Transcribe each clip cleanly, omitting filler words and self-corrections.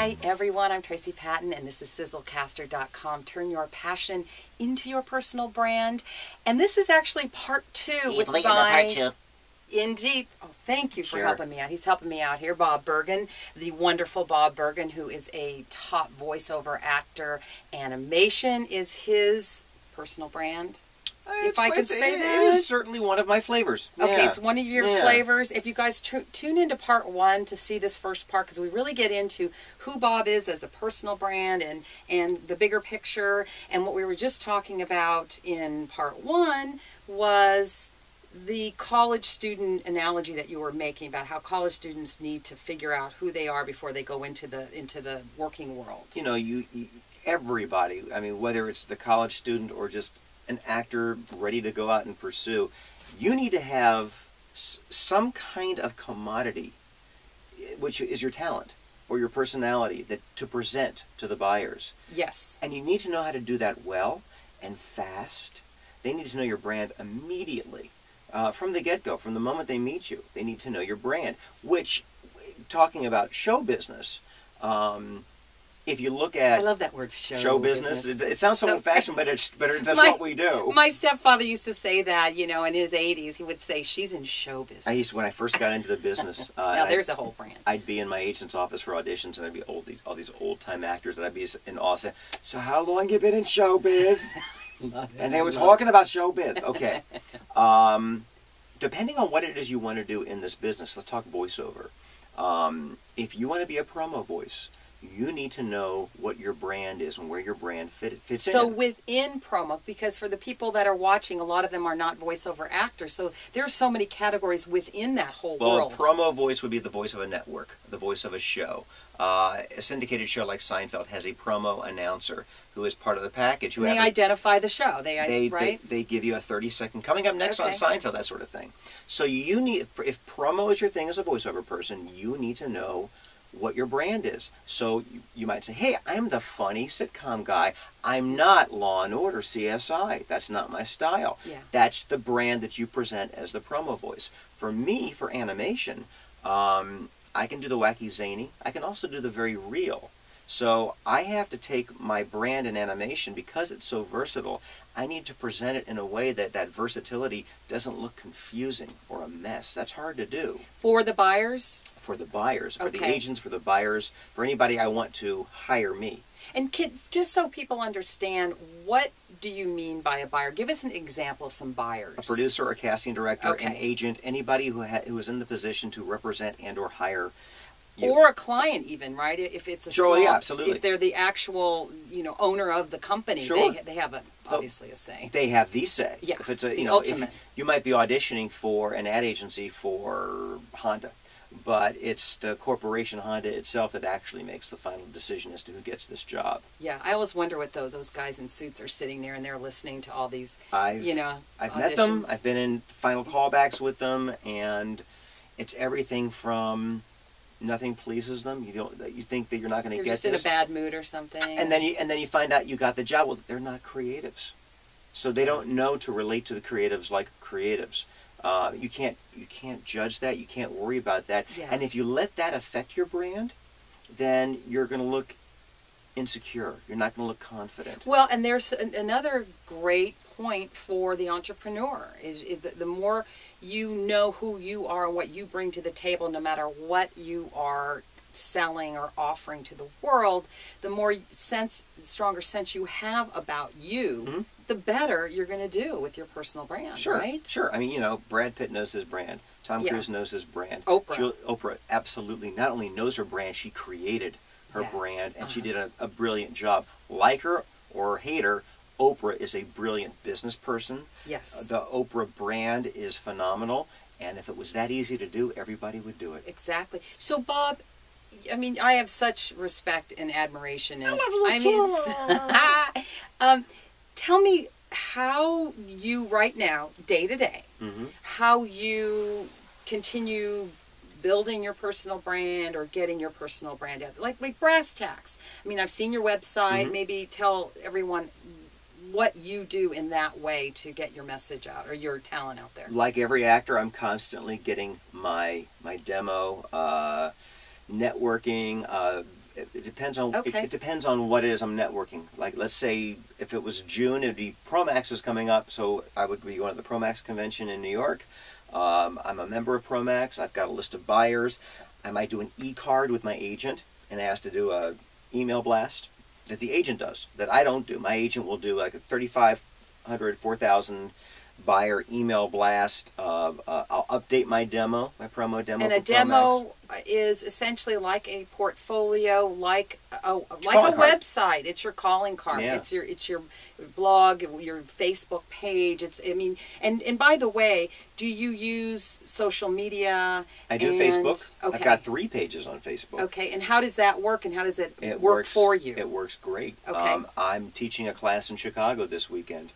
Hi everyone, I'm Tracy Pattin and this is sizzlecaster.com. Turn your passion into your personal brand. And this is actually part 2 with my... part 2. Indeed. Oh, thank you for Sure. helping me out. He's helping me out here, Bob Bergen, the wonderful Bob Bergen, who is a top voiceover actor. Animation is his personal brand. If I could say that. It is certainly one of my flavors. Okay, Yeah. it's one of your flavors. If you guys tune into part 1 to see this first part, because we really get into who Bob is as a personal brand and the bigger picture. And what we were just talking about in part 1 was the college student analogy that you were making about how college students need to figure out who they are before they go into the working world. You know, everybody, I mean, whether it's the college student or just an actor ready to go out and pursue, you need to have some kind of commodity, which is your talent or your personality, that to present to the buyers. Yes. And you need to know how to do that well and fast. They need to know your brand immediately. From the get-go, from the moment they meet you, they need to know your brand. Which, talking about show business, if you look at... I love that word, show business. It sounds so old-fashioned, but that's what we do. My stepfather used to say that, you know, in his 80s. He would say, she's in show business. When I first got into the business... now, there's a whole brand. I'd be in my agent's office for auditions, and there'd be all these old-time actors, and I'd be in awe saying, so how long you been in showbiz? And they were talking about showbiz. Okay. Depending on what it is you want to do in this business, let's talk voiceover. If you want to be a promo voice, you need to know what your brand is and where your brand fits in. So within promo, because for the people that are watching, a lot of them are not voiceover actors, so there are so many categories within that whole world. Well, a promo voice would be the voice of a network, the voice of a show. A syndicated show like Seinfeld has a promo announcer who is part of the package. They identify the show. They give you a 30-second, coming up next on Seinfeld, that sort of thing. So you need, if promo is your thing as a voiceover person, you need to know what your brand is. So you might say, hey, I'm the funny sitcom guy. I'm not Law and Order CSI. That's not my style. Yeah. That's the brand that you present as the promo voice. For me, for animation, I can do the wacky zany. I can also do the very real. So I have to take my brand in animation, because it's so versatile, I need to present it in a way that that versatility doesn't look confusing or a mess. That's hard to do. For the buyers? For the buyers, for the agents, for the buyers, for anybody I want to hire me. And just so people understand, what do you mean by a buyer? Give us an example of some buyers. A producer, a casting director, an agent, anybody who is in the position to represent and or hire you. Or a client even, right? If it's a small, yeah, absolutely. If they're the actual, owner of the company, they have obviously a say. They have the say. Yeah, if it's a, ultimate. You might be auditioning for an ad agency for Honda, but it's the corporation Honda itself that actually makes the final decision as to who gets this job. Yeah, I always wonder what those guys in suits are sitting there and they're listening to all these, I've met them. I've been in final callbacks with them, and it's everything from nothing pleases them. You think that you're not going to get this. You're just in a bad mood or something. And then you find out you got the job. Well, they're not creatives, so they don't know to relate to the creatives like creatives. You can't judge that. You can't worry about that. Yeah. And if you let that affect your brand, then you're going to look insecure. You're not going to look confident. Well, and there's another great point for the entrepreneur is the more you know who you are and what you bring to the table, no matter what you are selling or offering to the world, the more stronger sense you have about you, the better you're going to do with your personal brand, right? Sure. I mean, Brad Pitt knows his brand. Tom Cruise knows his brand. Oprah absolutely not only knows her brand, she created her brand, and she did a brilliant job. Like her or hate her, Oprah is a brilliant business person. Yes. The Oprah brand is phenomenal, and if it was that easy to do, everybody would do it. Exactly. So, Bob, I mean, I have such respect and admiration. And I love you too. Tell me how you, right now, day to day, how you continue building your personal brand or getting your personal brand out. Like brass tacks. I mean, I've seen your website. Maybe tell everyone what you do in that way to get your message out or your talent out there. Like every actor, I'm constantly getting my demo, networking, It depends on Okay. it depends on what it is I'm networking. Like, let's say if it was June, it'd be Promax is coming up, so I would be going to the Promax convention in New York. I'm a member of Promax. I've got a list of buyers. I might do an e-card with my agent and ask to do a email blast that the agent does, that I don't do. My agent will do like a 3,500, 4,000 buyer email blast. I'll update my demo, my promo demo. And for a demo Promax. is essentially like a portfolio, like a calling card. website. It's your calling card. Yeah. It's your blog, your Facebook page. And by the way, do you use social media? I do and, Facebook. Okay. I've got 3 pages on Facebook. Okay, and how does that work, and how does it, work works, for you? It works great. Okay. I'm teaching a class in Chicago this weekend.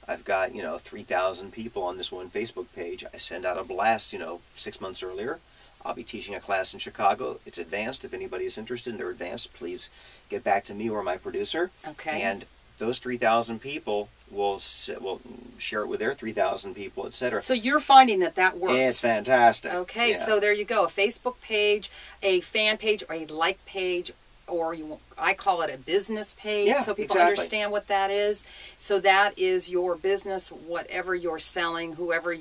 I've got, 3,000 people on this one Facebook page. I send out a blast, 6 months earlier. I'll be teaching a class in Chicago. It's advanced. If anybody is interested in their advanced, please get back to me or my producer. Okay. And those 3,000 people will share it with their 3,000 people, etc. So you're finding that works. It's fantastic. Okay, Yeah. so there you go. A Facebook page, a fan page, or a like page, or I call it a business page, Yeah, so people exactly. understand what that is. So that is your business, whatever you're selling, whoever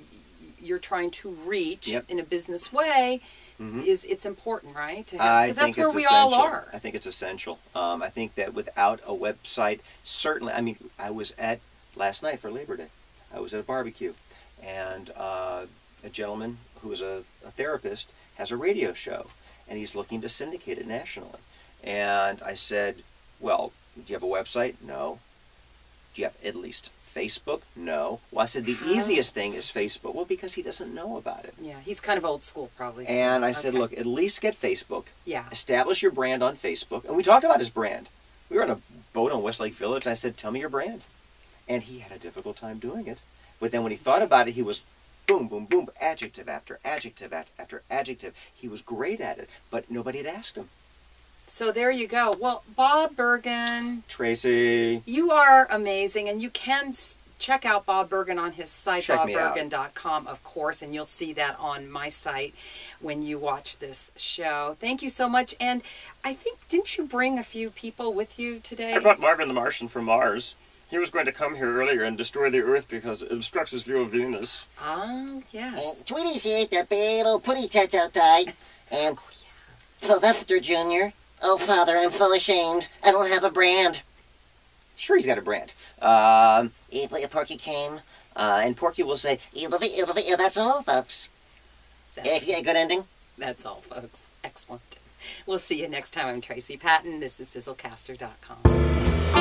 you're trying to reach Yep. in a business way. Mhm. It's important, right? I Because think that's where it's we essential. all are. I think it's essential. I think that without a website, certainly, I was last night for Labor Day, I was at a barbecue, and a gentleman who is a therapist has a radio show, and he's looking to syndicate it nationally. And I said, well, do you have a website? No. Do you have at least Facebook? No. Well, I said, the easiest thing is Facebook. Well, because he doesn't know about it. Yeah, he's kind of old school, probably. Still. And I said, Okay. look, at least get Facebook. Yeah. Establish your brand on Facebook. And we talked about his brand. We were on a boat on Westlake Village, and I said, tell me your brand. And he had a difficult time doing it. But then when he thought about it, he was boom, boom, boom, adjective after adjective after adjective. He was great at it, but nobody had asked him. So there you go. Well, Bob Bergen, Tracy. you are amazing, and you can check out Bob Bergen on his site, Check me out. bobbergen.com, of course, and you'll see that on my site when you watch this show. Thank you so much. And I think, didn't you bring a few people with you today? I brought Marvin the Martian from Mars. He was going to come here earlier and destroy the Earth because it obstructs his view of Venus. Ah, yes. And Tweety's here, the big old putty tats outside. And Sylvester Jr. Oh, Father, I'm so ashamed. I don't have a brand. Sure, he's got a brand. Porky came, and Porky will say, that's all, folks. That's, Yeah, good ending. that's all, folks. Excellent. We'll see you next time. I'm Tracy Pattin. This is Sizzlecaster.com.